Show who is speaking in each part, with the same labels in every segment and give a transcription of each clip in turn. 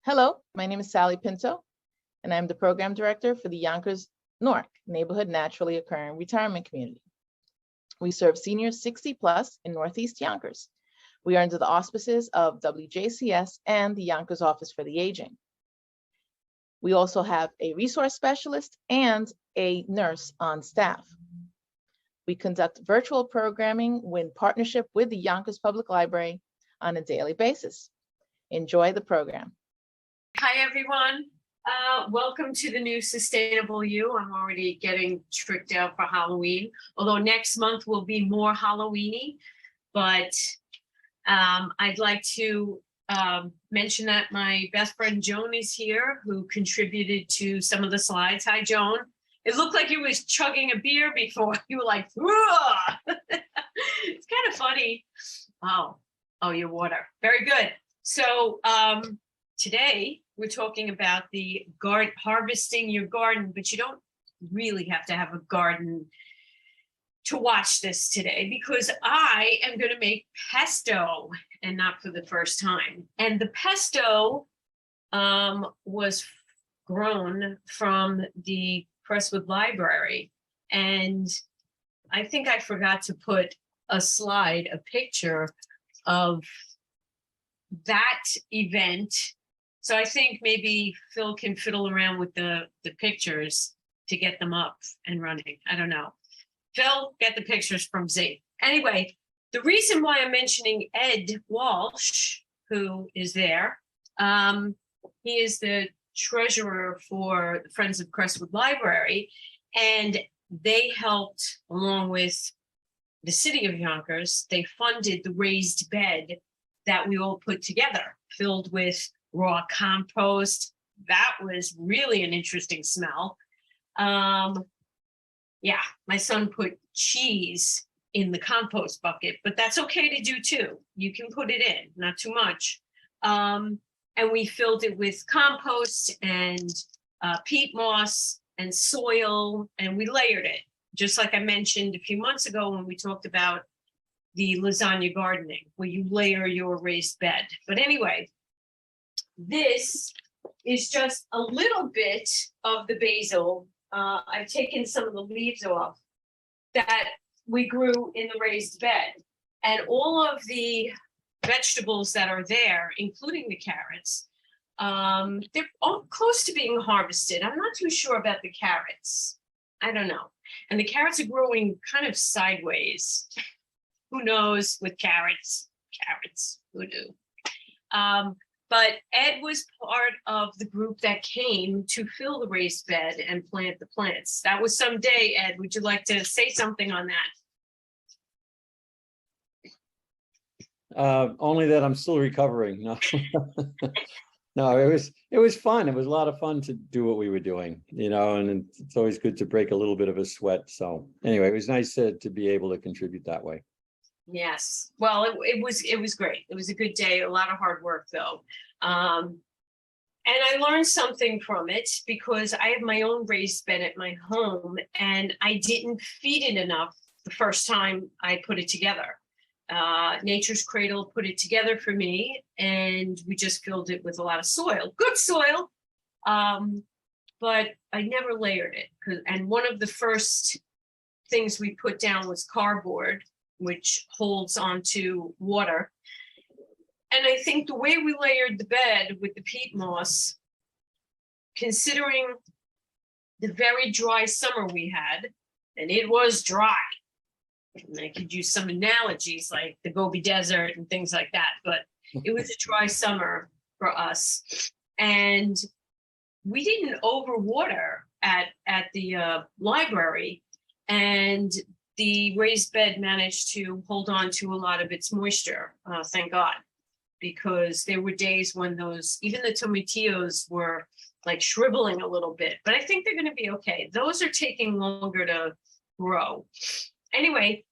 Speaker 1: Hello, my name is Sally Pinto, and I'm the Program Director for the Yonkers, Newark Neighborhood Naturally Occurring Retirement Community. We serve seniors 60 plus in Northeast Yonkers. We are under the auspices of WJCS and the Yonkers Office for the Aging. We also have a resource specialist and a nurse on staff. We conduct virtual programming in partnership with the Yonkers Public Library on a daily basis. Enjoy the program.
Speaker 2: Hi, everyone. Welcome to the new Sustainable You. I'm already getting tricked out for Halloween, although next month will be more Halloweeny. But I'd like to mention that my best friend Joan is here, who contributed to some of the slides. Hi, Joan. It looked like you was chugging a beer before. You were like, it's kind of funny. Oh, your water. Very good. So today we're talking about the harvesting your garden, but you don't really have to have a garden to watch this today, because I am going to make pesto, and not for the first time. And the pesto was grown from the Crestwood Library. And I think I forgot to put a picture of that event. So I think maybe Phil can fiddle around with the pictures to get them up and running. I don't know. Phil, get the pictures from Z. Anyway, the reason why I'm mentioning Ed Walsh, who is there, he is the treasurer for the Friends of Crestwood Library, and they helped, along with the city of Yonkers, they funded the raised bed that we all put together, filled with raw compost. That was really an interesting smell. Yeah, my son put cheese in the compost bucket, but that's okay to do too. You can put it in, not too much. And we filled it with compost and peat moss and soil, and we layered it, just like I mentioned a few months ago when we talked about the lasagna gardening, where you layer your raised bed. But anyway, this is just a little bit of the basil. I've taken some of the leaves off that we grew in the raised bed. And all of the vegetables that are there, including the carrots, they're all close to being harvested. I'm not too sure about the carrots. I don't know. And the carrots are growing kind of sideways. Who knows with carrots? Who knew? But Ed was part of the group that came to fill the raised bed and plant the plants. That was some day, Ed. Would you like to say something on
Speaker 3: that? Only that I'm still recovering. No, no, it was fun. It was a lot of fun to do what we were doing, and it's always good to break a little bit of a sweat. So anyway, it was nice to be able to contribute that way.
Speaker 2: Yes. Well, it was great. It was a good day. A lot of hard work, though. And I learned something from it, because I have my own raised bed at my home, and I didn't feed it enough the first time I put it together. Nature's Cradle put it together for me, and we just filled it with a lot of soil, good soil. But I never layered it. And one of the first things we put down was cardboard, which holds onto water. And I think the way we layered the bed with the peat moss, considering the very dry summer we had, and it was dry, and I could use some analogies like the Gobi Desert and things like that, but it was a dry summer for us. And we didn't overwater at the library, and the raised bed managed to hold on to a lot of its moisture, thank God, because there were days when even the tomatillos were like shriveling a little bit, but I think they're going to be okay. Those are taking longer to grow. Anyway,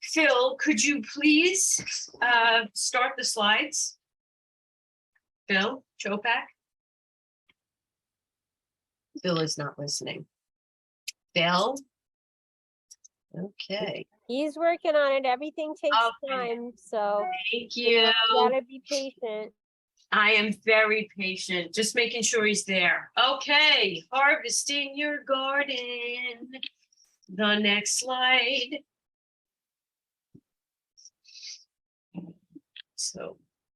Speaker 2: Phil, could you please start the slides? Phil Chopak? Phil is not listening. Bill. Okay,
Speaker 4: He's working on it. Everything takes
Speaker 2: Okay.
Speaker 4: time, so
Speaker 2: thank
Speaker 4: you
Speaker 2: you.
Speaker 4: gotta be patient.
Speaker 2: I am very patient, just making sure he's there. Okay, harvesting your garden. The next slide.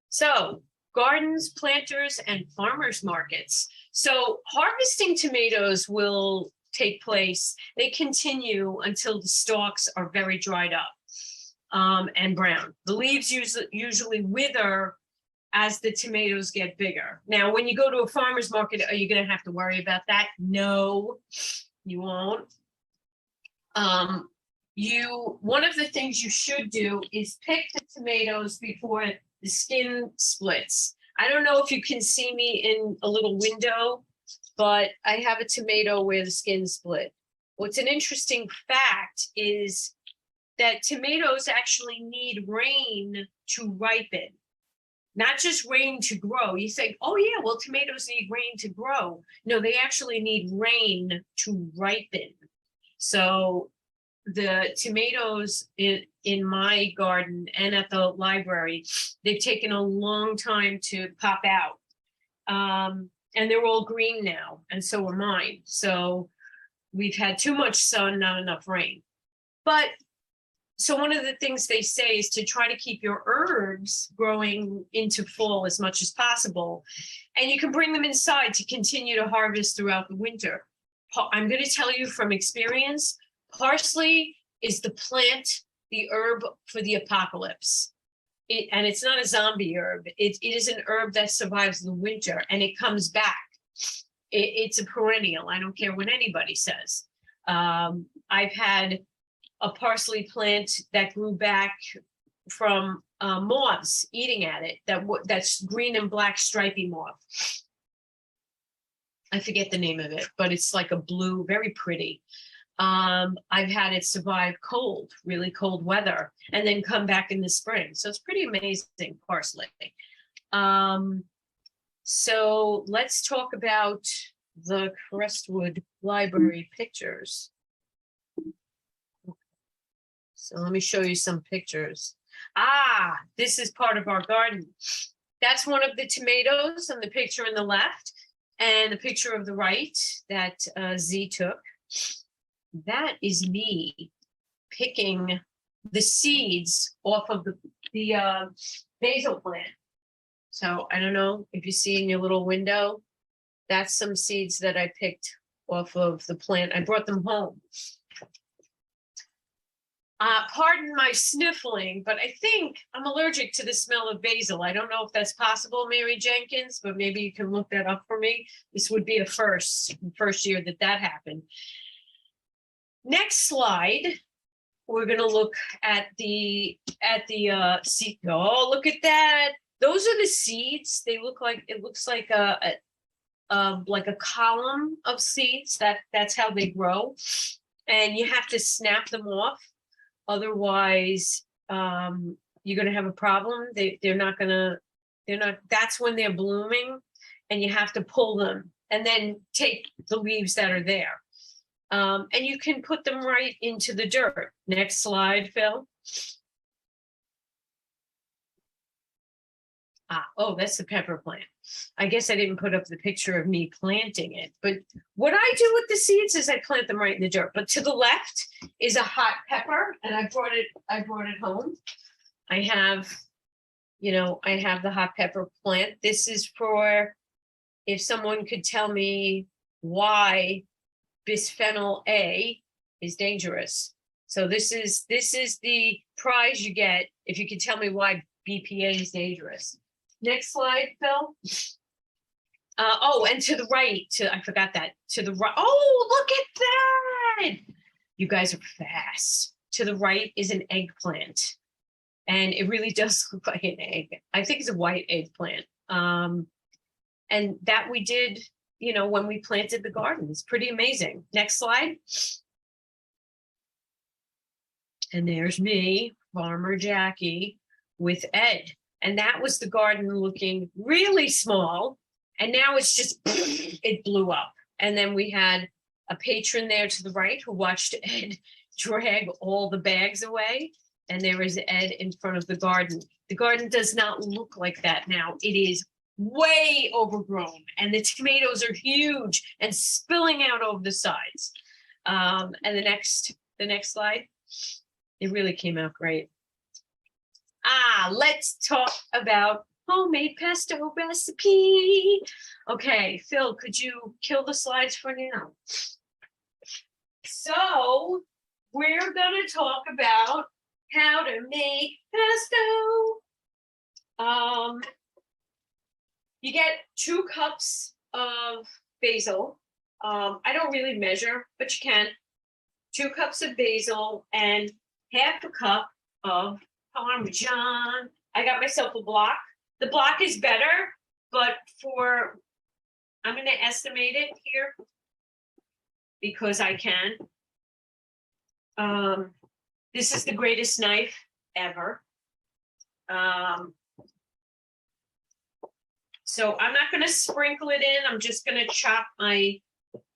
Speaker 2: So gardens, planters, and farmers markets. So harvesting tomatoes will take place. They continue until the stalks are very dried up and brown. The leaves usually wither as the tomatoes get bigger. Now, when you go to a farmer's market, are you going to have to worry about that? No, you won't. One of the things you should do is pick the tomatoes before the skin splits. I don't know if you can see me in a little window, but I have a tomato where the skin split. What's an interesting fact is that tomatoes actually need rain to ripen, not just rain to grow. You think, oh yeah, well, tomatoes need rain to grow. No, they actually need rain to ripen. So the tomatoes in my garden and at the library, they've taken a long time to pop out. And they're all green now, and so are mine. So we've had too much sun, not enough rain. But so one of the things they say is to try to keep your herbs growing into fall as much as possible. And you can bring them inside to continue to harvest throughout the winter. I'm going to tell you from experience, parsley is the plant, the herb for the apocalypse. And it's not a zombie herb. It is an herb that survives the winter and it comes back. It's a perennial. I don't care what anybody says. I've had a parsley plant that grew back from moths eating at it. That's green and black stripy moth. I forget the name of it, but it's like a blue, very pretty. I've had it survive cold, really cold weather, and then come back in the spring. So it's pretty amazing, parsley. So let's talk about the Crestwood Library pictures. So let me show you some pictures. This is part of our garden. That's one of the tomatoes on the picture on the left, and the picture of the right that Z took. That is me picking the seeds off of the basil plant. So I don't know if you see in your little window, that's some seeds that I picked off of the plant. I brought them home. Pardon my sniffling, but I think I'm allergic to the smell of basil. I don't know if that's possible, Mary Jenkins, but maybe you can look that up for me. This would be a first year that happened. Next slide, we're going to look at the seed. Oh, look at that. Those are the seeds. They look like, it looks like a column of seeds. That's how they grow. And you have to snap them off. Otherwise, you're going to have a problem. That's when they're blooming, and you have to pull them and then take the leaves that are there. And you can put them right into the dirt. Next slide, Phil. Oh, that's the pepper plant. I guess I didn't put up the picture of me planting it, but what I do with the seeds is I plant them right in the dirt. But to the left is a hot pepper, and I brought it home. I have the hot pepper plant. This is for if someone could tell me why bisphenol A is dangerous. So this is the prize you get if you can tell me why BPA is dangerous. Next slide, Phil. And to the right, I forgot that. To the right, oh, look at that. You guys are fast. To the right is an eggplant. And it really does look like an egg. I think it's a white eggplant. And that we did, when we planted the garden. It's pretty amazing. Next slide. And there's me, Farmer Jackie, with Ed. And that was the garden looking really small. And now it's just, it blew up. And then we had a patron there to the right who watched Ed drag all the bags away. And there is Ed in front of the garden. The garden does not look like that now. It is way overgrown and the tomatoes are huge and spilling out over the sides. And the next slide, it really came out great. Let's talk about homemade pesto recipe. Okay, Phil, could you kill the slides for now? So we're gonna talk about how to make pesto. You get 2 cups of basil. I don't really measure, but you can. 2 cups of basil and half a cup of Parmesan. I got myself a block. The block is better, but I'm going to estimate it here because I can. This is the greatest knife ever. So I'm not going to sprinkle it in. I'm just going to chop my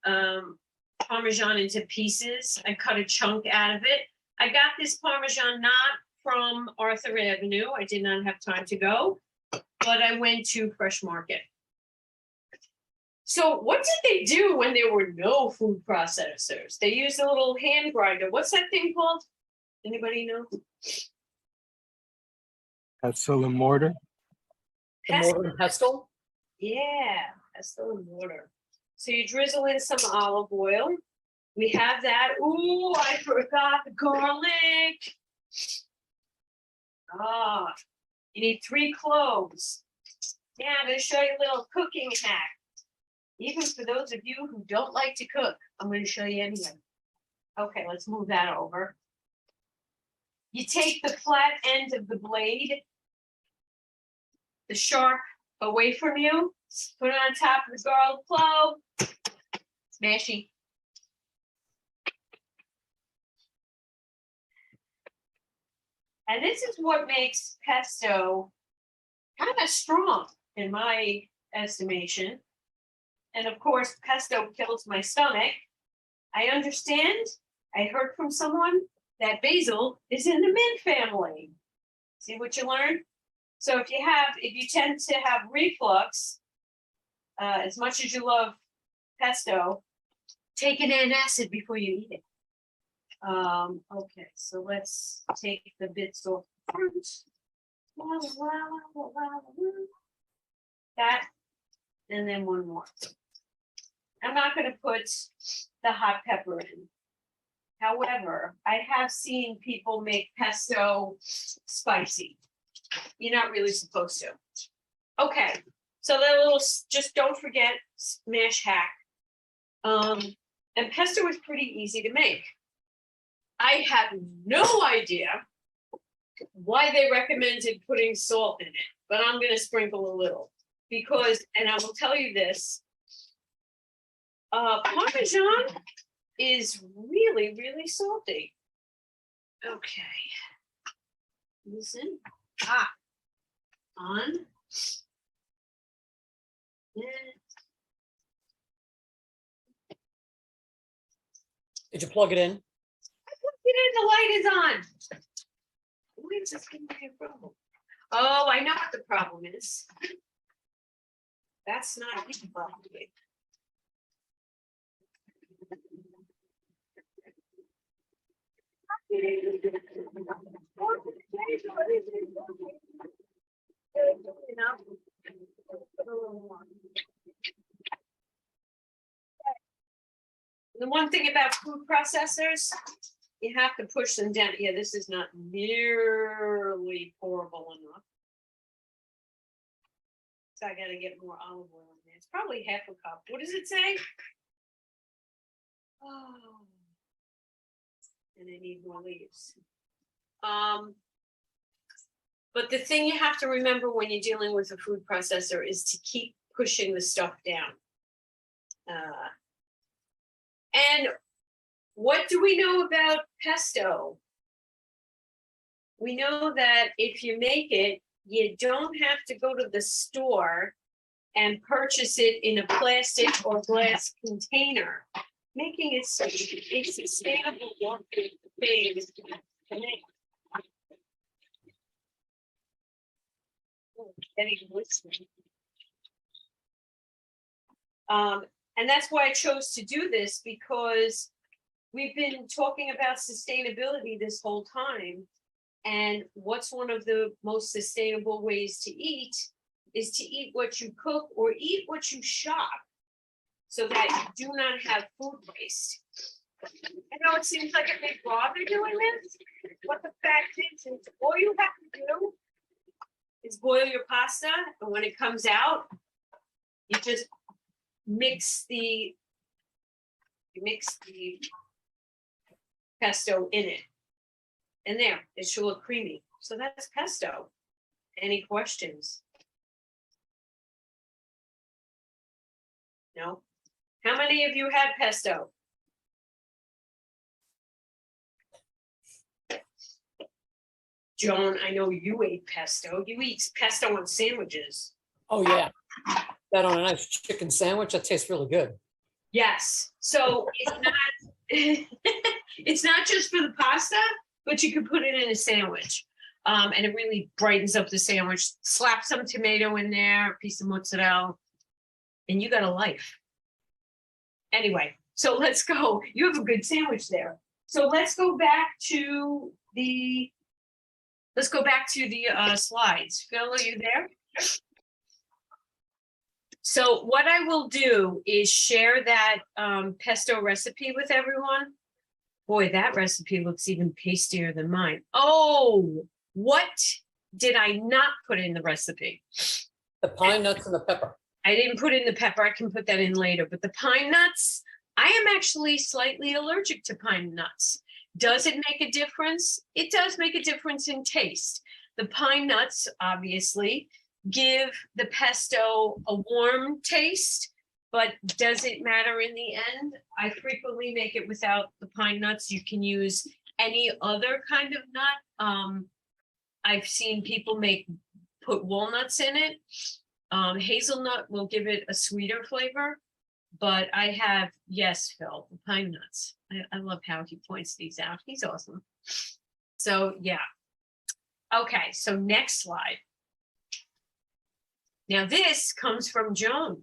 Speaker 2: Parmesan into pieces. I cut a chunk out of it. I got this Parmesan not from Arthur Avenue. I did not have time to go, but I went to Fresh Market. So what did they do when there were no food processors? They used a little hand grinder. What's that thing called? Anybody know?
Speaker 5: Pestle and mortar.
Speaker 2: Pestle.
Speaker 6: Mortar and pestle?
Speaker 2: Yeah, pestle and mortar. So you drizzle in some olive oil. We have that. Ooh, I forgot the garlic. You need 3 cloves. Yeah, I'm going to show you a little cooking hack. Even for those of you who don't like to cook, I'm going to show you anyway. Okay, let's move that over. You take the flat end of the blade, the sharp away from you, put it on top of the garlic clove, smashy. And this is what makes pesto kind of strong in my estimation. And of course, pesto kills my stomach. I understand. I heard from someone that basil is in the mint family. See what you learned? So if you tend to have reflux, as much as you love pesto, take an antacid before you eat it. Okay, so let's take the bits off the front. That, and then one more. I'm not going to put the hot pepper in. However, I have seen people make pesto spicy. You're not really supposed to. Okay, so that little, just don't forget, smash hack. And pesto is pretty easy to make. I have no idea why they recommended putting salt in it, but I'm going to sprinkle a little because, and I will tell you this, Parmesan is really, really salty. Okay. Listen. On.
Speaker 6: Did you plug it in?
Speaker 2: The light is on. Why is this giving me a problem? Oh, I know what the problem is. That's not a big problem. The one thing about food processors, you have to push them down. Yeah, this is not nearly pourable enough. So I gotta get more olive oil in there. It's probably half a cup. What does it say? Oh, and I need more leaves. But the thing you have to remember when you're dealing with a food processor is to keep pushing the stuff down. And what do we know about pesto? We know that if you make it, you don't have to go to the store and purchase it in a plastic or glass container. making it a sustainable phase. And that's why I chose to do this, because we've been talking about sustainability this whole time. And what's one of the most sustainable ways to eat is to eat what you cook or eat what you shop, so that you do not have food waste. I know it seems like a big bother doing this, but the fact is all you have to do is boil your pasta, and when it comes out, you just mix the pesto in it. And there, it should look creamy. So that's pesto. Any questions? No? How many of you had pesto? Joan, I know you ate pesto. You eat pesto on sandwiches.
Speaker 6: Oh, yeah. That on a nice chicken sandwich, that tastes really good.
Speaker 2: Yes. So it's not just for the pasta, but you can put it in a sandwich. And it really brightens up the sandwich. Slap some tomato in there, a piece of mozzarella, and you got a life. Anyway, so let's go. You have a good sandwich there. So let's go back to the slides. Phil, are you there? So what I will do is share that pesto recipe with everyone. Boy, that recipe looks even tastier than mine. Oh, what did I not put in the recipe?
Speaker 6: The pine nuts and the pepper.
Speaker 2: I didn't put in the pepper. I can put that in later. But the pine nuts, I am actually slightly allergic to pine nuts. Does it make a difference? It does make a difference in taste. The pine nuts, obviously, give the pesto a warm taste, but does it matter in the end? I frequently make it without the pine nuts. You can use any other kind of nut. I've seen people put walnuts in it. Hazelnut will give it a sweeter flavor, but I have, yes, Phil, the pine nuts. I love how he points these out. He's awesome. So yeah. Okay, so next slide. Now this comes from Joan,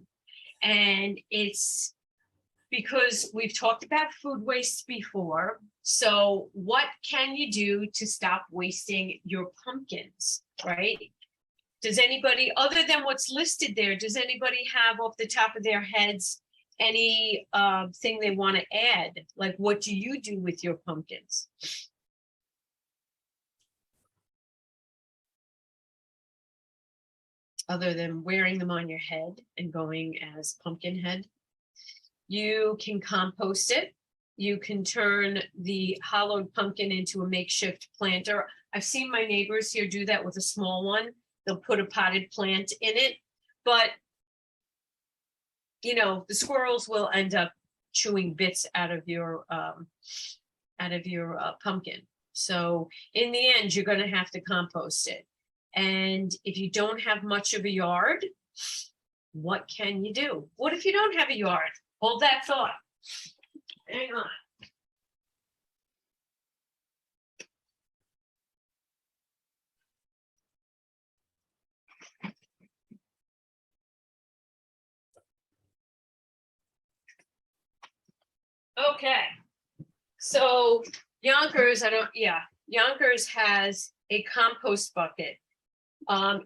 Speaker 2: and it's because we've talked about food waste before. So what can you do to stop wasting your pumpkins, right? Does anybody, other than what's listed there, does anybody have off the top of their heads any thing they want to add? Like, what do you do with your pumpkins? Other than wearing them on your head and going as pumpkin head. You can compost it. You can turn the hollowed pumpkin into a makeshift planter. I've seen my neighbors here do that with a small one. They'll put a potted plant in it, but you know, the squirrels will end up chewing bits out of your pumpkin. So in the end, you're going to have to compost it. And if you don't have much of a yard, what can you do? What if you don't have a yard? Hold that thought. Hang on. Okay. So Yonkers, Yonkers has a compost bucket.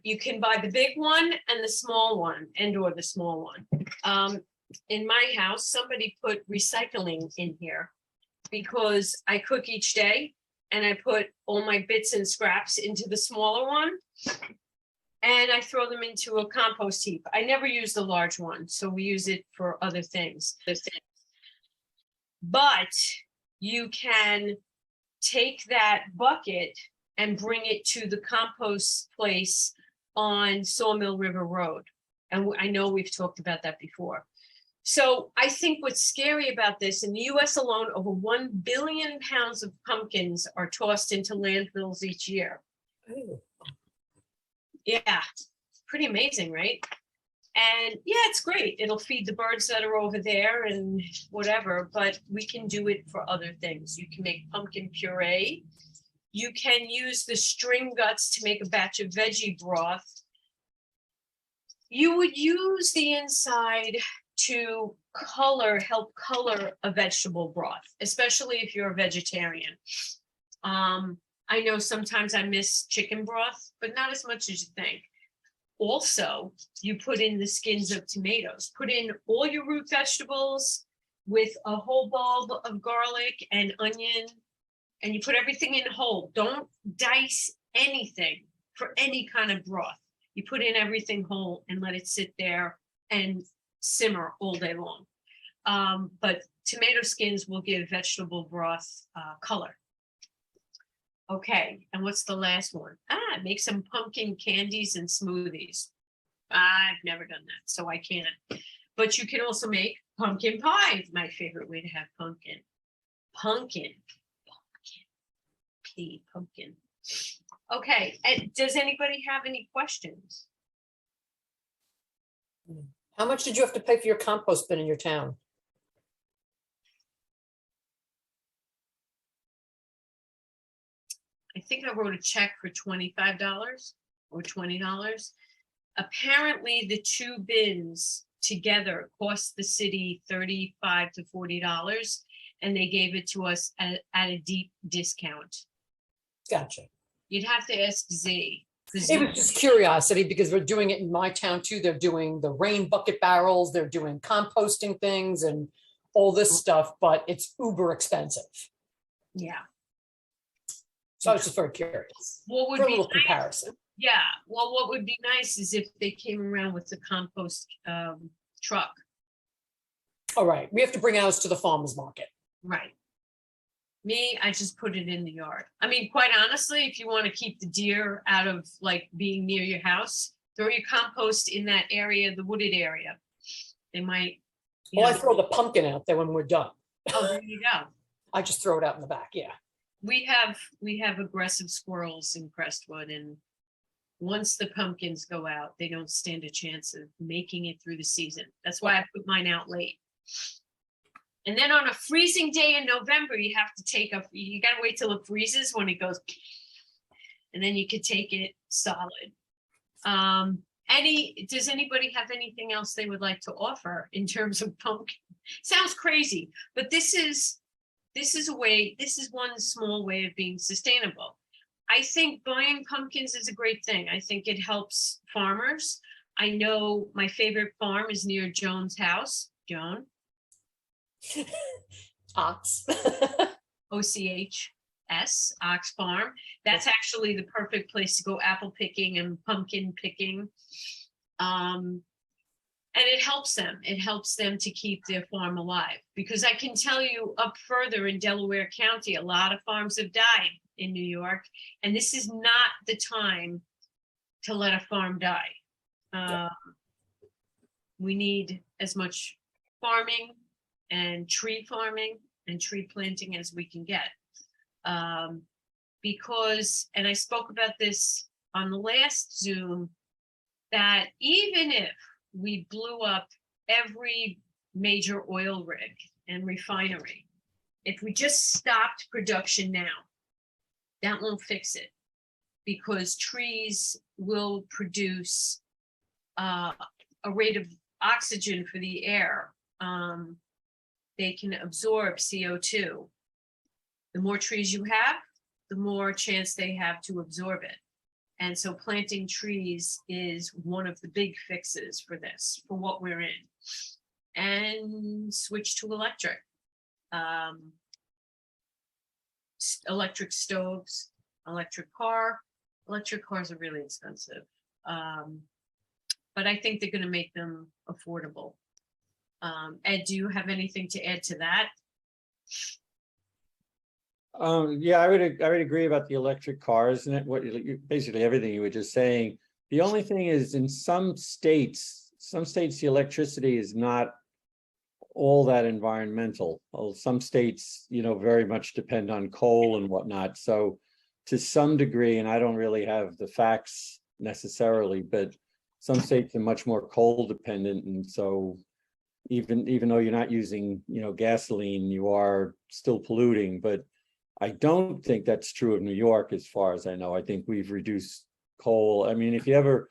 Speaker 2: You can buy the big one and the small one, or the small one. In my house, somebody put recycling in here because I cook each day and I put all my bits and scraps into the smaller one and I throw them into a compost heap. I never use the large one, so we use it for other things. But you can take that bucket and bring it to the compost place on Sawmill River Road. And I know we've talked about that before. So I think what's scary about this, in the US alone, over 1 billion pounds of pumpkins are tossed into landfills each year.
Speaker 6: Ooh.
Speaker 2: Yeah, pretty amazing, right? And yeah, it's great. It'll feed the birds that are over there and whatever, but we can do it for other things. You can make pumpkin puree. You can use the string guts to make a batch of veggie broth. You would use the inside to help color a vegetable broth, especially if you're a vegetarian. I know sometimes I miss chicken broth, but not as much as you think. Also, you put in the skins of tomatoes, put in all your root vegetables with a whole bulb of garlic and onion, and you put everything in whole. Don't dice anything for any kind of broth. You put in everything whole and let it sit there and simmer all day long. But tomato skins will give vegetable broth color. Okay, and what's the last one? Make some pumpkin candies and smoothies. I've never done that, so I can't. But you can also make pumpkin pie. My favorite way to have pumpkin. Pumpkin. Okay, and does anybody have any questions?
Speaker 6: How much did you have to pay for your compost bin in your town?
Speaker 2: I think I wrote a check for $25 or $20. Apparently, the two bins together cost the city $35 to $40, and they gave it to us at a deep discount.
Speaker 6: Gotcha.
Speaker 2: You'd have to ask Z.
Speaker 6: It was just curiosity because we're doing it in my town too. They're doing the rain bucket barrels, they're doing composting things and all this stuff, but it's uber expensive.
Speaker 2: Yeah.
Speaker 6: So I was just very curious.
Speaker 2: What would
Speaker 6: For a
Speaker 2: be
Speaker 6: little
Speaker 2: nice,
Speaker 6: comparison.
Speaker 2: yeah, well, what would be nice is if they came around with the compost truck.
Speaker 6: All right, we have to bring ours to the farmer's market.
Speaker 2: Right. Me, I just put it in the yard. I mean, quite honestly, if you want to keep the deer out of like being near your house, throw your compost in that area, the wooded area. They might.
Speaker 6: Well, I throw the pumpkin out there when we're done.
Speaker 2: Oh, there you go.
Speaker 6: I just throw it out in the back, yeah.
Speaker 2: We have aggressive squirrels in Crestwood, and once the pumpkins go out, they don't stand a chance of making it through the season. That's why I put mine out late. And then on a freezing day in November, you have to you got to wait till it freezes when it goes, and then you could take it solid. Does anybody have anything else they would like to offer in terms of pumpkin? Sounds crazy, but this is one small way of being sustainable. I think buying pumpkins is a great thing. I think it helps farmers. I know my favorite farm is near Joan's house. Joan.
Speaker 6: Ox.
Speaker 2: OCHS, Ox Farm. That's actually the perfect place to go apple picking and pumpkin picking. And it helps them. It helps them to keep their farm alive. Because I can tell you up further in Delaware County, a lot of farms have died in New York. And this is not the time to let a farm die. We need as much farming and tree farming and tree planting as we can get. Because, and I spoke about this on the last Zoom, that even if we blew up every major oil rig and refinery, if we just stopped production now, that won't fix it, because trees will produce a rate of oxygen for the air. They can absorb CO2. The more trees you have, the more chance they have to absorb it. And so planting trees is one of the big fixes for this, for what we're in. And switch to electric. Electric stoves, electric car. Electric cars are really expensive. But I think they're gonna make them affordable. Ed, do you have anything to add to that?
Speaker 3: Yeah, I would agree about the electric cars and basically everything you were just saying. The only thing is, in some states the electricity is not all that environmental. Well, some states, very much depend on coal and whatnot. So to some degree, and I don't really have the facts necessarily, but some states are much more coal dependent, and so even though you're not using, gasoline, you are still polluting. But I don't think that's true of New York, as far as I know. I think we've reduced coal. I mean, if you ever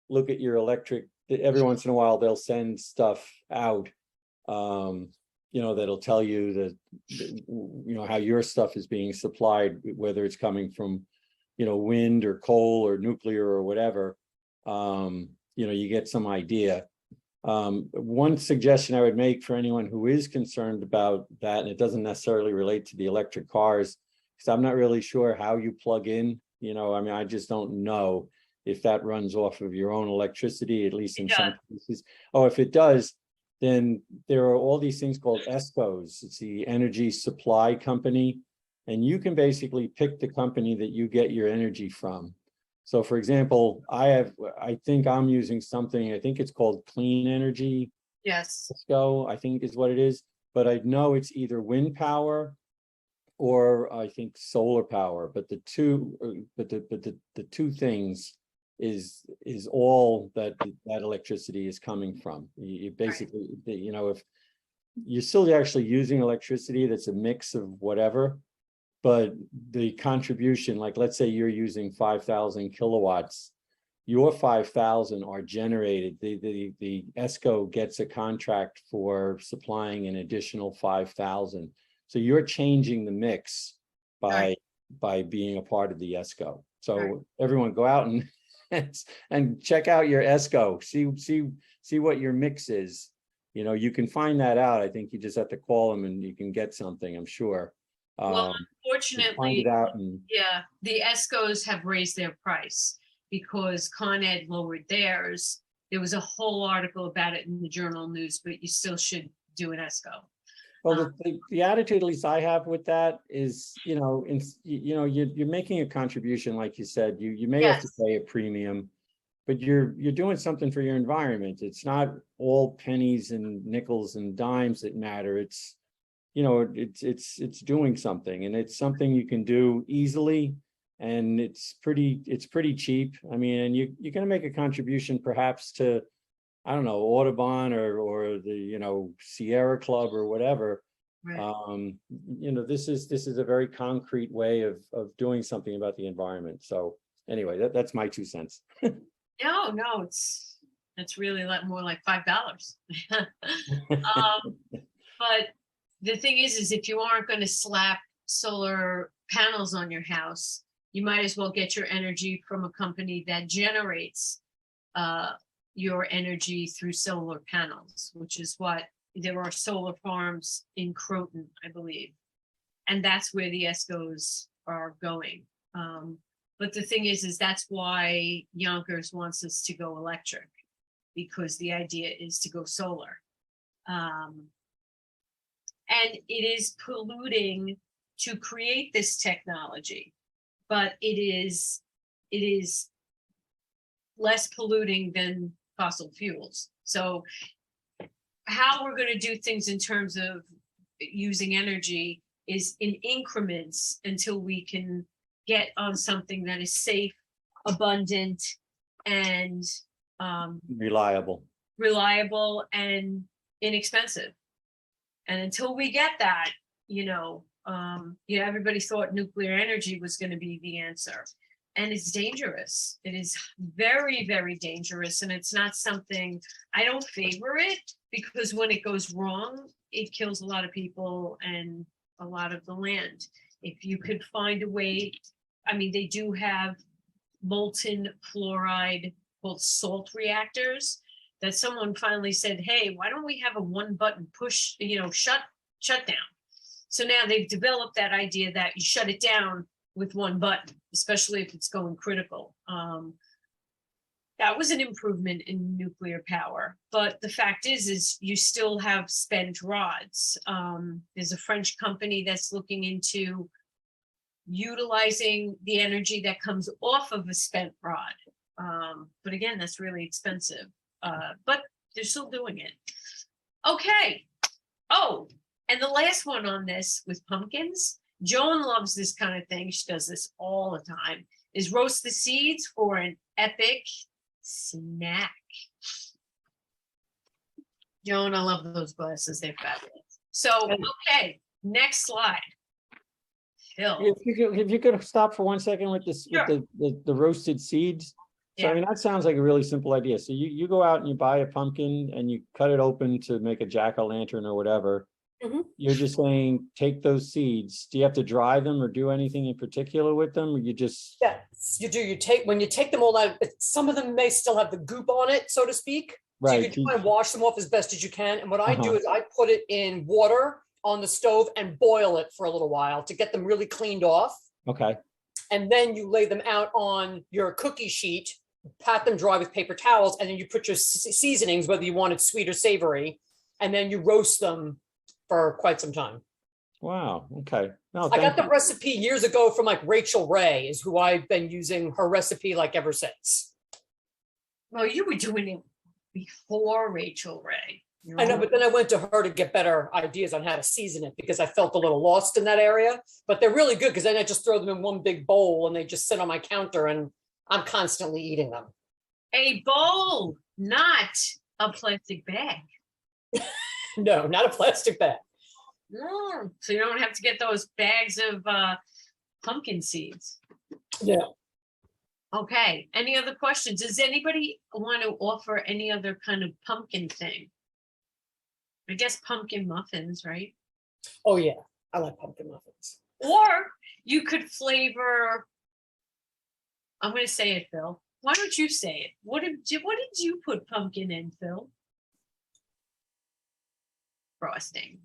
Speaker 3: look at your electric, every once in a while they'll send stuff out, that'll tell you that, how your stuff is being supplied, whether it's coming from, wind or coal or nuclear or whatever. You get some idea. One suggestion I would make for anyone who is concerned about that, and it doesn't necessarily relate to the electric cars, because I'm not really sure how you plug in, I just don't know if that runs off of your own electricity, at least in some cases. Oh, if it does, then there are all these things called ESCOs. It's the Energy Supply Company, and you can basically pick the company that you get your energy from. So for example, I think I'm using something, I think it's called Clean Energy.
Speaker 2: Yes.
Speaker 3: ESCO, I think is what it is, but I know it's either wind power or I think solar power, but the two things is all that electricity is coming from. You basically, if you're still actually using electricity, that's a mix of whatever, but the contribution, like let's say you're using 5,000 kilowatts, your 5,000 are generated. The ESCO gets a contract for supplying an additional 5,000. So you're changing the mix by being a part of the ESCO. So everyone go out and check out your ESCO, see what your mix is. You can find that out. I think you just have to call them and you can get something, I'm sure.
Speaker 2: Well,
Speaker 3: Find
Speaker 2: unfortunately,
Speaker 3: it out and
Speaker 2: the ESCOs have raised their price because Con Ed lowered theirs. There was a whole article about it in the Journal News, but you still should do an ESCO.
Speaker 3: well, the attitude, at least I have with that, is you're making a contribution, like you said. You may have to pay a premium, but you're doing something for your environment. It's not all pennies and nickels and dimes that matter. It's it's doing something, and it's something you can do easily, and it's pretty cheap. I mean, and you're going to make a contribution perhaps to, I don't know, Audubon or the Sierra Club or whatever.
Speaker 2: Right.
Speaker 3: This is a very concrete way of doing something about the environment. So anyway, that's my 2 cents.
Speaker 2: No, it's really more like $5. But the thing is if you aren't going to slap solar panels on your house, you might as well get your energy from a company that generates your energy through solar panels, which is what there are solar farms in Croton, I believe. And that's where the ESCOs are going. But the thing is that's why Yonkers wants us to go electric, because the idea is to go solar. And it is polluting to create this technology, but it is less polluting than fossil fuels. So how we're going to do things in terms of using energy is in increments until we can get on something that is safe, abundant, and
Speaker 3: Reliable
Speaker 2: and inexpensive. And until we get that, everybody thought nuclear energy was going to be the answer. And it's dangerous. It is very, very dangerous. And it's not something, I don't favor it, because when it goes wrong, it kills a lot of people and a lot of the land. If you could find a way, they do have molten fluoride called salt reactors that someone finally said, hey, why don't we have a one button push, shut down. So now they've developed that idea that you shut it down with one button, especially if it's going critical. That was an improvement in nuclear power. But the fact is you still have spent rods. There's a French company that's looking into utilizing the energy that comes off of a spent rod. But again, that's really expensive. But they're still doing it. Okay. Oh, and the last one on this with pumpkins, Joan loves this kind of thing. She does this all the time, is roast the seeds for an epic snack. Joan, I love those glasses. They're fabulous. So, okay, next slide. Phil.
Speaker 3: If you could stop for 1 second with this,
Speaker 2: Sure.
Speaker 3: with the roasted seeds. So I
Speaker 2: Yeah.
Speaker 3: mean, that sounds like a really simple idea. So you go out and you buy a pumpkin and you cut it open to make a jack-o'-lantern or whatever.
Speaker 6: Mhm.
Speaker 3: You're just saying, take those seeds. Do you have to dry them or do anything in particular with them? Or you just,
Speaker 6: Yes, you do. When you take them all out, some of them may still have the goop on it, so to speak. So you
Speaker 3: right?
Speaker 6: can try and wash them off as best as you can. And what I do
Speaker 3: Uh-huh.
Speaker 6: is I put it in water on the stove and boil it for a little while to get them really cleaned off.
Speaker 3: Okay,
Speaker 6: And then you lay them out on your cookie sheet, pat them dry with paper towels, and then you put your seasonings, whether you want it sweet or savory, and then you roast them for quite some time.
Speaker 3: wow, okay. No,
Speaker 6: I got
Speaker 3: thank
Speaker 6: the
Speaker 3: you.
Speaker 6: recipe years ago from like Rachel Ray, is who I've been using her recipe like ever since.
Speaker 2: Well, you were doing it before Rachel Ray.
Speaker 6: I know, but then I went to her to get better ideas on how to season it because I felt a little lost in that area. But they're really good because then I just throw them in one big bowl and they just sit on my counter and I'm constantly eating them.
Speaker 2: A bowl, not a plastic bag.
Speaker 6: No, not a plastic bag.
Speaker 2: So you don't have to get those bags of pumpkin seeds.
Speaker 6: Yeah.
Speaker 2: Okay, any other questions? Does anybody want to offer any other kind of pumpkin thing? I guess pumpkin muffins, right?
Speaker 6: Oh yeah, I like pumpkin muffins.
Speaker 2: Or you could flavor, I'm going to say it, Phil. Why don't you say it? What did you put pumpkin in, Phil? Frosting.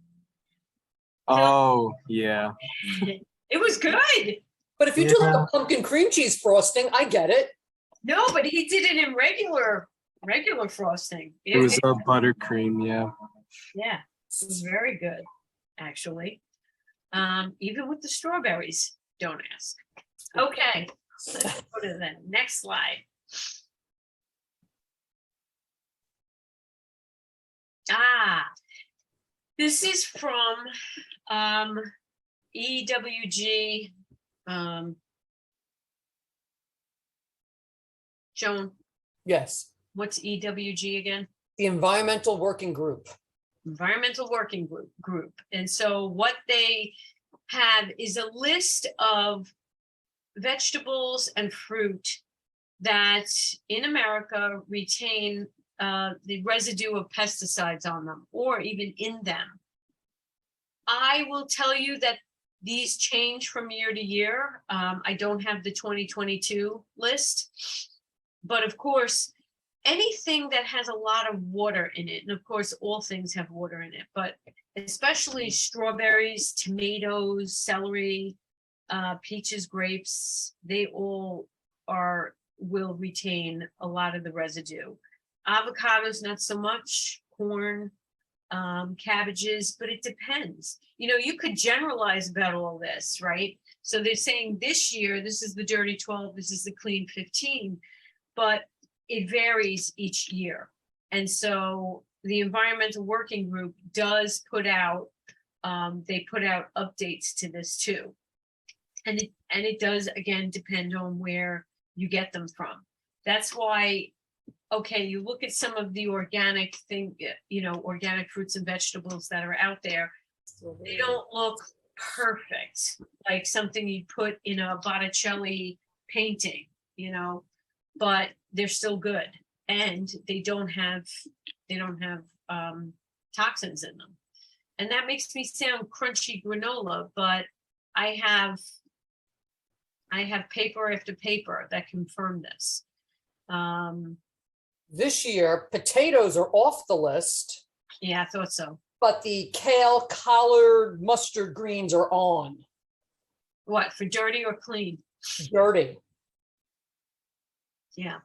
Speaker 5: Oh, yeah.
Speaker 2: It was good.
Speaker 6: But if you do like a pumpkin cream cheese frosting, I get it.
Speaker 2: No, but he did it in regular frosting.
Speaker 5: It was a buttercream, yeah.
Speaker 2: Yeah, it was very good, actually. Even with the strawberries, don't ask. Okay, let's go to the next slide. This is from EWG. Joan,
Speaker 6: Yes.
Speaker 2: what's EWG again?
Speaker 6: The Environmental Working Group.
Speaker 2: Environmental Working Group. And so what they have is a list of vegetables and fruit that in America retain the residue of pesticides on them or even in them. I will tell you that these change from year to year. I don't have the 2022 list, but of course, anything that has a lot of water in it, and of course, all things have water in it, but especially strawberries, tomatoes, celery, peaches, grapes, they all will retain a lot of the residue. Avocados, not so much, corn, cabbages, but it depends. You know, you could generalize about all this, right? So they're saying this year, this is the dirty 12, this is the clean 15, but it varies each year. And so the Environmental Working Group does put out, they put out updates to this too. And it does, again, depend on where you get them from. That's why, okay, you look at some of the organic organic fruits and vegetables that are out there, they don't look perfect, like something you put in a Botticelli painting, but they're still good and they don't have toxins in them. And that makes me sound crunchy granola, but I have paper after paper that confirm this.
Speaker 6: This year, potatoes are off the list,
Speaker 2: Yeah, I thought so.
Speaker 6: but the kale, collard, mustard greens are on.
Speaker 2: What, for dirty or clean?
Speaker 6: Dirty.
Speaker 2: Yeah,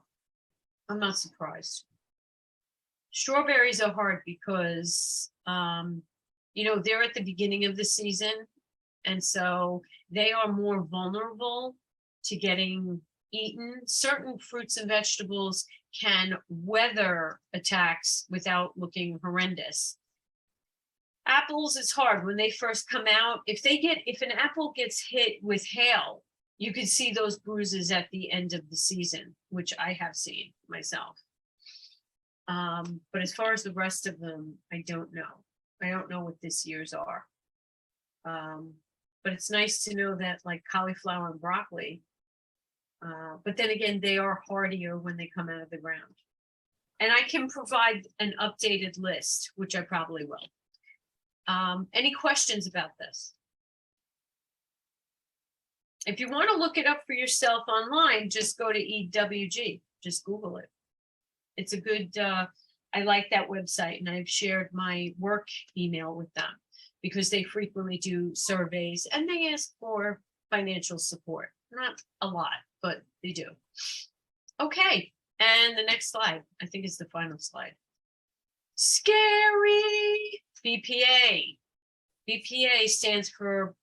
Speaker 2: I'm not surprised. Strawberries are hard because, they're at the beginning of the season. And so they are more vulnerable to getting eaten. Certain fruits and vegetables can weather attacks without looking horrendous. Apples is hard when they first come out. If an apple gets hit with hail, you can see those bruises at the end of the season, which I have seen myself. But as far as the rest of them, I don't know. I don't know what this year's are. But it's nice to know that like cauliflower and broccoli, but then again, they are hardier when they come out of the ground. And I can provide an updated list, which I probably will. Any questions about this? If you want to look it up for yourself online, just go to EWG, just Google it. It's a good, I like that website, and I've shared my work email with them because they frequently do surveys and they ask for financial support. Not a lot, but they do. Okay, and the next slide, I think is the final slide. Scary BPA. BPA stands for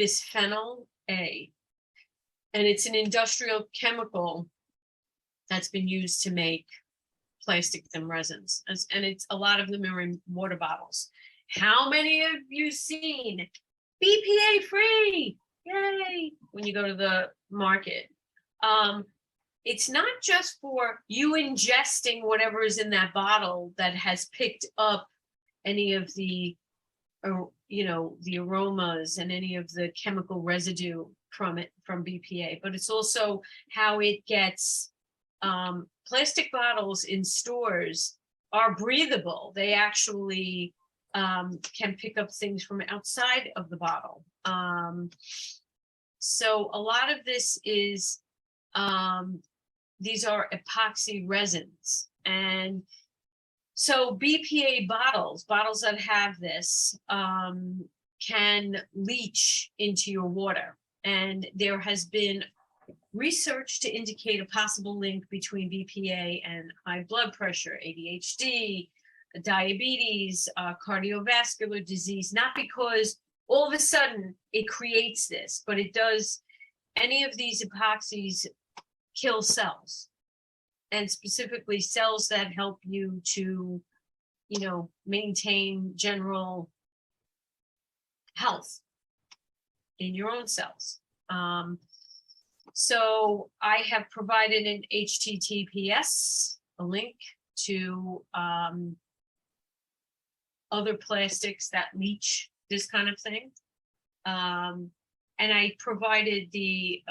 Speaker 2: bisphenol A, and it's an industrial chemical that's been used to make plastics and resins, and it's a lot of them are in water bottles. How many of you seen BPA free? Yay! When you go to the market, it's not just for you ingesting whatever is in that bottle that has picked up any of the, the aromas and any of the chemical residue from BPA, but it's also how it gets. Plastic bottles in stores are breathable. They actually can pick up things from outside of the bottle. So a lot of this is, these are epoxy resins. And so BPA bottles that have this can leach into your water. And there has been research to indicate a possible link between BPA and high blood pressure, ADHD, diabetes, cardiovascular disease, not because all of a sudden it creates this, but it does. Any of these epoxies kill cells, and specifically cells that help you to, maintain general health in your own cells. So I have provided an HTTPS, a link to other plastics that leach this kind of thing. And I provided the,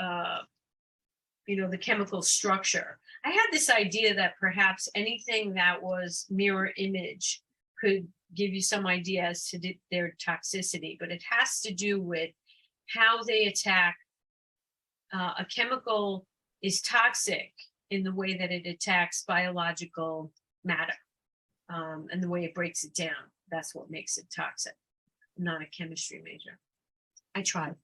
Speaker 2: the chemical structure. I had this idea that perhaps anything that was mirror image could give you some idea as to their toxicity, but it has to do with how they attack. A chemical is toxic in the way that it attacks biological matter, and the way it breaks it down. That's what makes it toxic. I'm not a chemistry major. I tried.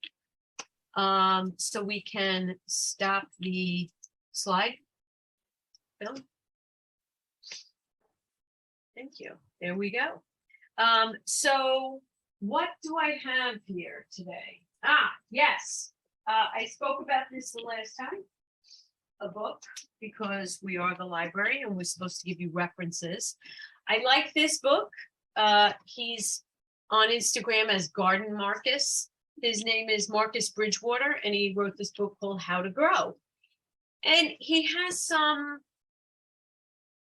Speaker 2: So we can stop the slide. Bill? Thank you. There we go. So what do I have here today? Yes. I spoke about this the last time, a book, because we are the library and we're supposed to give you references. I like this book. He's on Instagram as Garden Marcus. His name is Marcus Bridgewater, and he wrote this book called How to Grow. And he has some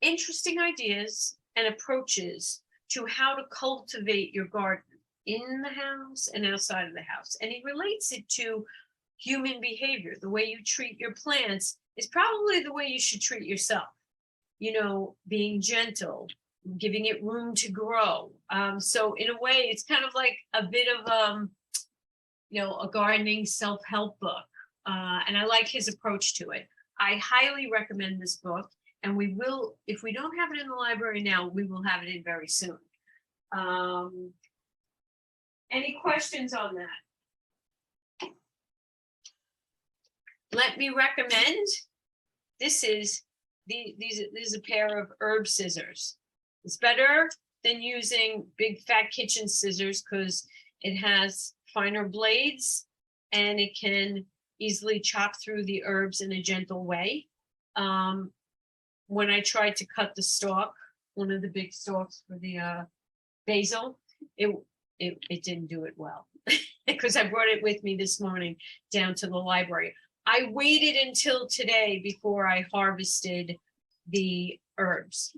Speaker 2: interesting ideas and approaches to how to cultivate your garden in the house and outside of the house. And he relates it to human behavior. The way you treat your plants is probably the way you should treat yourself. Being gentle, giving it room to grow. So in a way, it's kind of like a bit of, a gardening self-help book. And I like his approach to it. I highly recommend this book. And we will, if we don't have it in the library now, we will have it in very soon. Any questions on that? Let me recommend, this is a pair of herb scissors. It's better than using big fat kitchen scissors because it has finer blades and it can easily chop through the herbs in a gentle way. When I tried to cut the stalk, one of the big stalks for the basil, it didn't do it well. because I brought it with me this morning down to the library. I waited until today before I harvested the herbs.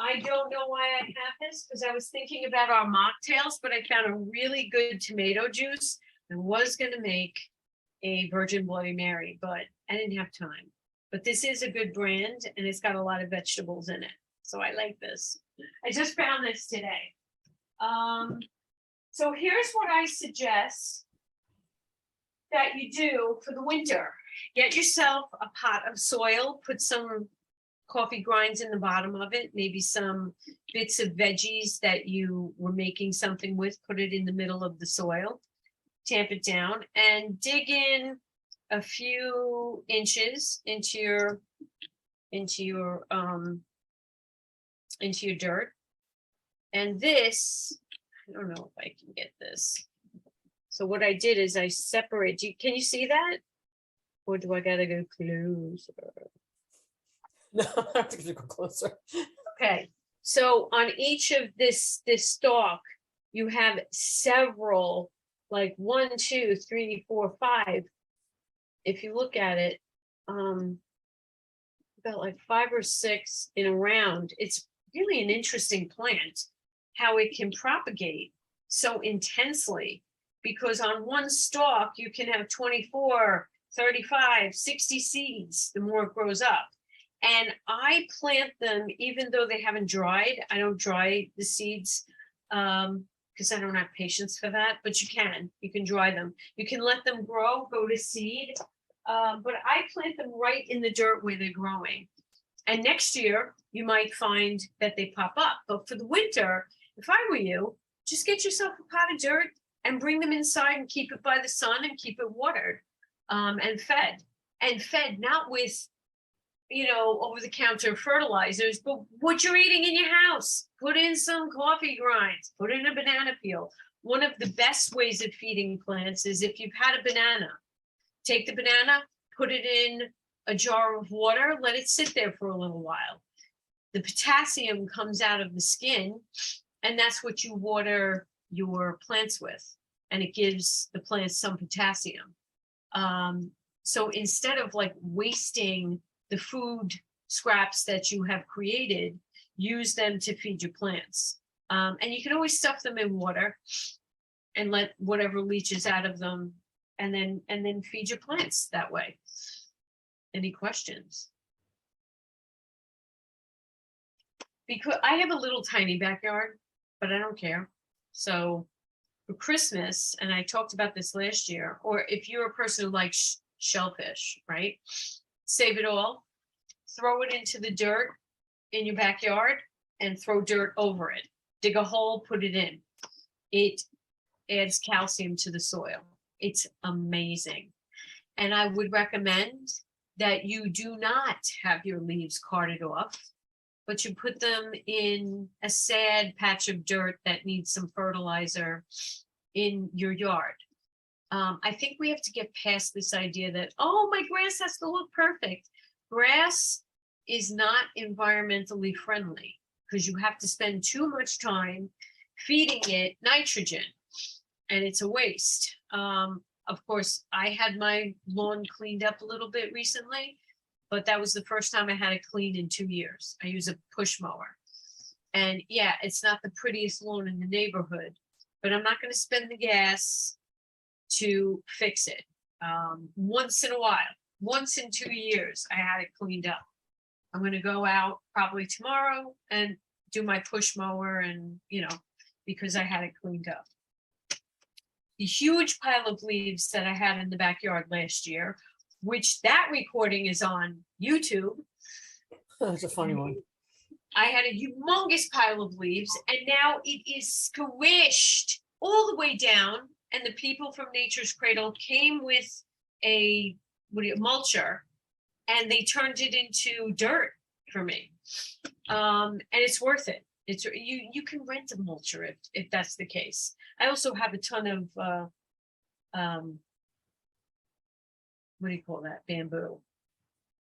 Speaker 2: I don't know why I have this, because I was thinking about our mocktails, but I found a really good tomato juice. I was gonna make a Virgin Bloody Mary, but I didn't have time. But this is a good brand and it's got a lot of vegetables in it. So I like this. I just found this today. So here's what I suggest that you do for the winter. Get yourself a pot of soil, put some coffee grinds in the bottom of it, maybe some bits of veggies that you were making something with, put it in the middle of the soil, tamp it down, and dig in a few inches into your dirt. And this, I don't know if I can get this. So what I did is I separate. Can you see that? Or do I gotta go closer?
Speaker 6: No, I don't think you go closer.
Speaker 2: Okay, so on each of this stalk, you have several, like 1, 2, 3, 4, 5. If you look at it, about like 5 or 6 in a round. It's really an interesting plant, how it can propagate so intensely, because on one stalk you can have 24, 35, 60 seeds the more it grows up. And I plant them even though they haven't dried. I don't dry the seeds because I don't have patience for that, but you can dry them. You can let them grow, go to seed, but I plant them right in the dirt where they're growing. And next year you might find that they pop up. But for the winter, if I were you, just get yourself a pot of dirt and bring them inside and keep it by the sun and keep it watered and fed not with, over-the-counter fertilizers, but what you're eating in your house. Put in some coffee grinds, put in a banana peel. One of the best ways of feeding plants is if you've had a banana, take the banana, put it in a jar of water, let it sit there for a little while. The potassium comes out of the skin, and that's what you water your plants with, and it gives the plants some potassium. So instead of like wasting the food scraps that you have created, use them to feed your plants. And you can always stuff them in water and let whatever leaches out of them, and then feed your plants that way. Any questions? Because I have a little tiny backyard, but I don't care. So for Christmas, and I talked about this last year, or if you're a person who likes shellfish, right? Save it all, throw it into the dirt in your backyard and throw dirt over it. Dig a hole, put it in. It adds calcium to the soil. It's amazing. And I would recommend that you do not have your leaves carted off, but you put them in a sad patch of dirt that needs some fertilizer in your yard. I think we have to get past this idea that, oh, my grass has to look perfect. Grass is not environmentally friendly because you have to spend too much time feeding it nitrogen, and it's a waste. Of course, I had my lawn cleaned up a little bit recently, but that was the first time I had it cleaned in 2 years. I use a push mower. And yeah, it's not the prettiest lawn in the neighborhood, but I'm not going to spend the gas to fix it. Once in a while, once in 2 years, I had it cleaned up. I'm going to go out probably tomorrow and do my push mower, and, because I had it cleaned up. The huge pile of leaves that I had in the backyard last year, which that recording is on YouTube.
Speaker 6: That's a funny one.
Speaker 2: I had a humongous pile of leaves, and now it is squished all the way down. And the people from Nature's Cradle came with a mulcher, and they turned it into dirt for me. And it's worth it. It's you can rent a mulcher if that's the case. I also have a ton of what do you call that? Bamboo.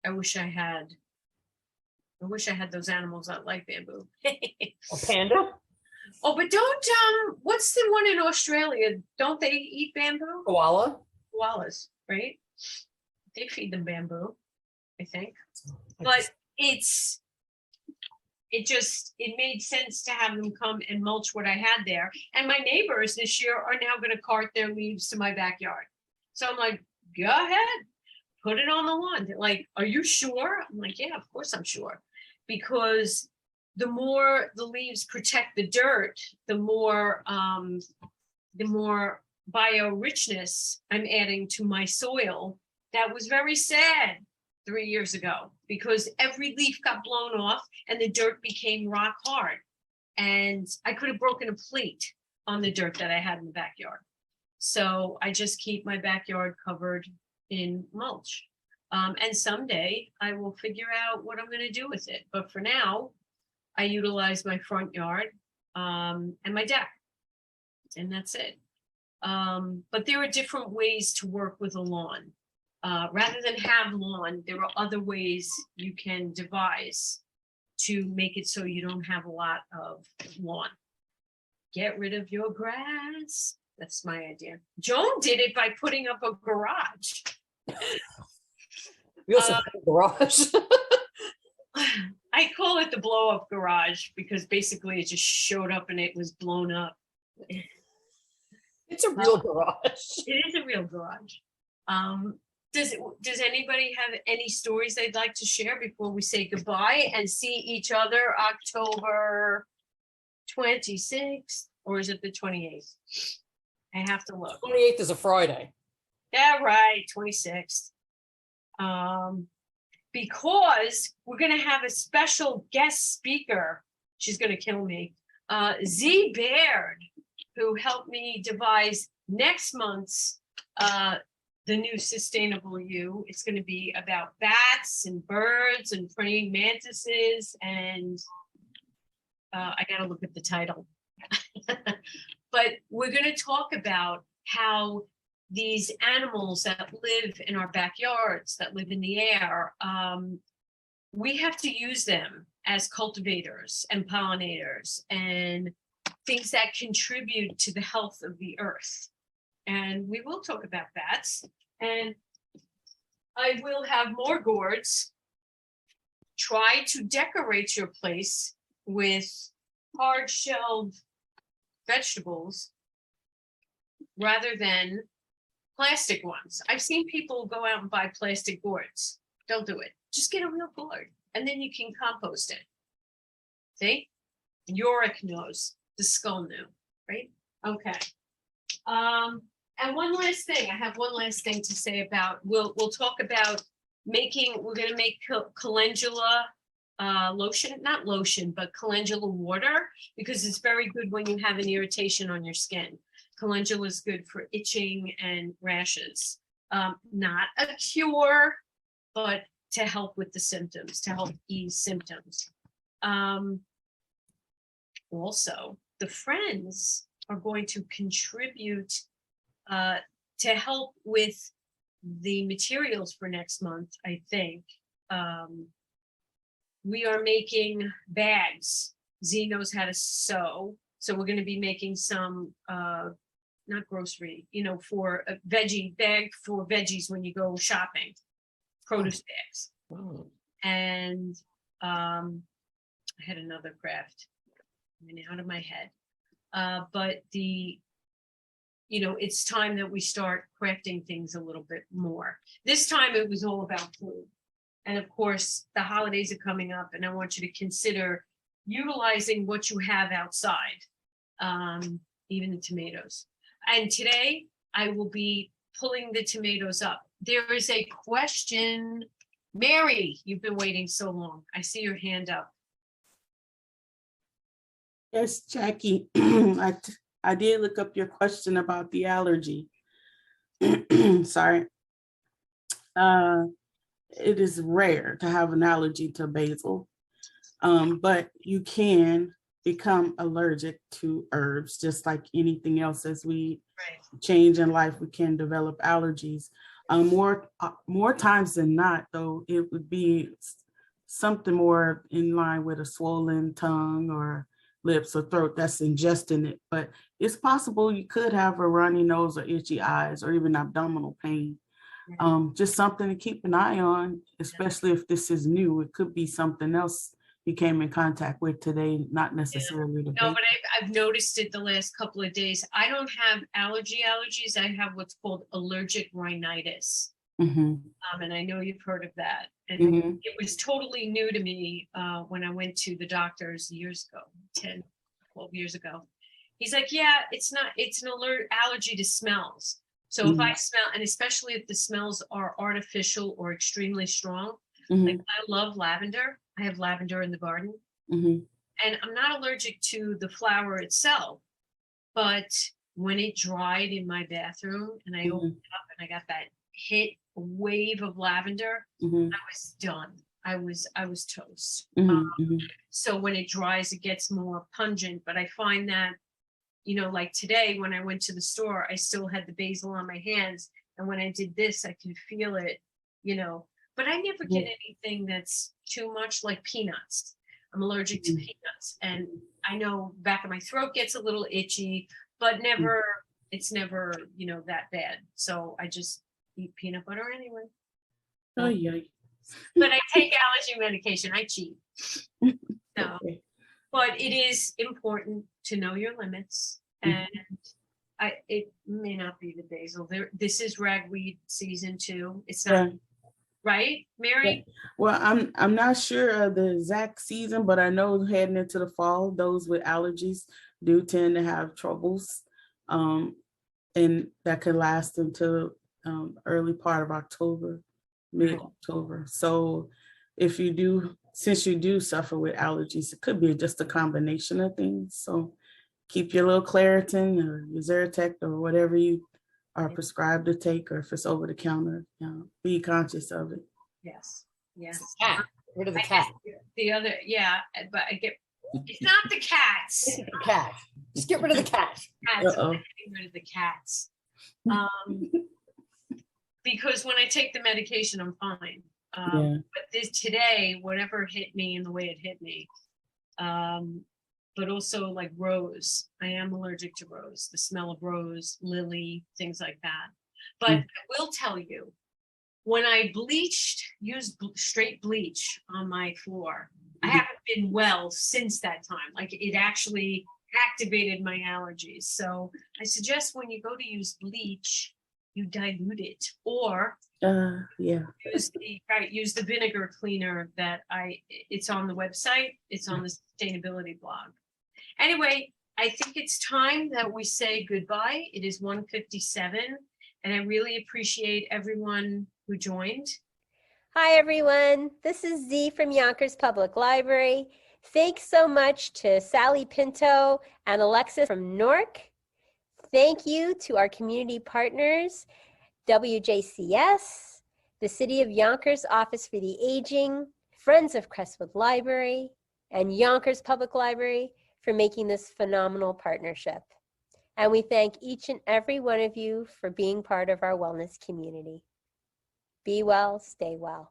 Speaker 2: I wish I had those animals that like bamboo.
Speaker 6: A panda?
Speaker 2: Oh, but don't, what's the one in Australia? Don't they eat bamboo?
Speaker 6: Koala.
Speaker 2: Koalas, right? They feed them bamboo, I think.
Speaker 6: I
Speaker 2: But
Speaker 6: just-
Speaker 2: it made sense to have them come and mulch what I had there. And my neighbors this year are now gonna cart their leaves to my backyard. So I'm like, go ahead, put it on the lawn. They're like, are you sure? I'm like, yeah, of course I'm sure. Because the more the leaves protect the dirt, the more bio richness I'm adding to my soil. That was very sad 3 years ago because every leaf got blown off and the dirt became rock hard. And I could have broken a plate on the dirt that I had in the backyard. So I just keep my backyard covered in mulch. And someday I will figure out what I'm going to do with it. But for now, I utilize my front yard and my deck. And that's it. But there are different ways to work with a lawn. Rather than have lawn, there are other ways you can devise to make it so you don't have a lot of lawn. Get rid of your grass. That's my idea. Joan did it by putting up a garage.
Speaker 6: We also have a garage.
Speaker 2: I call it the blow up garage because basically it just showed up and it was blown up.
Speaker 6: It's a real garage.
Speaker 2: It is a real garage. Does anybody have any stories they'd like to share before we say goodbye and see each other October 26th, or is it the 28th? I have to look.
Speaker 6: 28th is a Friday.
Speaker 2: Yeah, right, 26th. Because we're gonna have a special guest speaker. She's gonna kill me. Z Baird, who helped me devise next month's the new Sustainable You. It's going to be about bats and birds and praying mantises, and I got to look at the title. But we're going to talk about how these animals that live in our backyards, that live in the air, we have to use them as cultivators and pollinators and things that contribute to the health of the earth. And we will talk about bats, and I will have more gourds. Try to decorate your place with hard-shelled vegetables rather than plastic ones. I've seen people go out and buy plastic gourds. Don't do it. Just get a real gourd, and then you can compost it. See? Yorick knows. The skull knew, right? Okay. And one last thing, I have one last thing to say about, we'll talk about we're gonna make calendula lotion, not lotion, but calendula water, because it's very good when you have an irritation on your skin. Calendula is good for itching and rashes. Not a cure, but to help with the symptoms, to help ease symptoms. Also, the friends are going to contribute to help with the materials for next month, I think. We are making bags. Z knows how to sew. So we're going to be making some, not grocery, for a veggie bag for veggies when you go shopping, produce bags.
Speaker 3: Oh,
Speaker 2: And I had another craft. I mean, out of my head. But it's time that we start crafting things a little bit more. This time it was all about food. And of course, the holidays are coming up, and I want you to consider utilizing what you have outside, even the tomatoes. And today I will be pulling the tomatoes up. There is a question. Mary, you've been waiting so long. I see your hand up.
Speaker 7: Yes, Jackie, I did look up your question about the allergy. Sorry. It is rare to have an allergy to basil, but you can become allergic to herbs, just like anything else. As we change in life, we can develop allergies. More times than not, though, it would be something more in line with a swollen tongue or lips or throat that's ingesting it. But it's possible you could have a runny nose or itchy eyes or even abdominal pain. Just something to keep an eye on, especially if this is new. It could be something else you came in contact with today, not necessarily the
Speaker 2: No,
Speaker 7: bacon.
Speaker 2: but I've noticed it the last couple of days. I don't have allergies. I have what's called allergic rhinitis.
Speaker 7: Mhm,
Speaker 2: And I know you've heard of that. And
Speaker 7: mhm,
Speaker 2: it was totally new to me when I went to the doctors years ago, 10, 12 years ago. He's like, yeah, it's an allergy to smells. So if I smell, and especially if the smells are artificial or extremely strong, like
Speaker 7: mhm,
Speaker 2: I love lavender. I have lavender in the garden.
Speaker 7: mhm,
Speaker 2: And I'm not allergic to the flower itself, but when it dried in my bathroom and I opened it up and I got that wave of lavender,
Speaker 7: mhm,
Speaker 2: I was done. I was toast.
Speaker 7: mhm, mhm,
Speaker 2: So when it dries, it gets more pungent. But I find that, like today when I went to the store, I still had the basil on my hands. And when I did this, I could feel it, but I never get anything that's too much, like peanuts. I'm allergic to peanuts. And I know back of my throat gets a little itchy, but it's never, that bad. So I just eat peanut butter anyway.
Speaker 7: Oh, yeah.
Speaker 2: But I take allergy medication. I cheat. No,
Speaker 7: Okay.
Speaker 2: but it is important to know your limits. And it may not be the basil. This is ragweed season too. It's not,
Speaker 7: Yeah.
Speaker 2: right, Mary?
Speaker 7: Well, I'm not sure of the exact season, but I know heading into the fall, those with allergies do tend to have troubles. And that could last until early part of October, mid-October. So if you do, since you do suffer with allergies, it could be just a combination of things. So keep your little Claritin or your Zyrtec or whatever you are prescribed to take, or if it's over the counter, be conscious of it.
Speaker 2: Yes. Yes.
Speaker 6: Cat. Rid of the
Speaker 2: I
Speaker 6: cat.
Speaker 2: guess the other, yeah, but it's not the cats.
Speaker 6: Get the cat. Just get rid of the cat.
Speaker 2: Cats,
Speaker 7: Uh-oh.
Speaker 2: I'm getting rid of the cats. Because when I take the medication, I'm fine.
Speaker 7: Yeah.
Speaker 2: But today, whatever hit me and the way it hit me, but also like rose. I am allergic to rose, the smell of rose, lily, things like that. But I will tell you, when I used straight bleach on my floor, I haven't been well since that time. Like it actually activated my allergies. So I suggest when you go to use bleach, you dilute it, or
Speaker 7: Yeah.
Speaker 2: use the vinegar cleaner that it's on the website. It's on the sustainability blog. Anyway, I think it's time that we say goodbye. It is 1:57, and I really appreciate everyone who joined.
Speaker 4: Hi, everyone. This is Z from Yonkers Public Library. Thanks so much to Sally Pinto and Alexis from Newark. Thank you to our community partners, WJCS, the City of Yonkers Office for the Aging, Friends of Crestwood Library, and Yonkers Public Library for making this phenomenal partnership. And we thank each and every one of you for being part of our wellness community. Be well, stay well.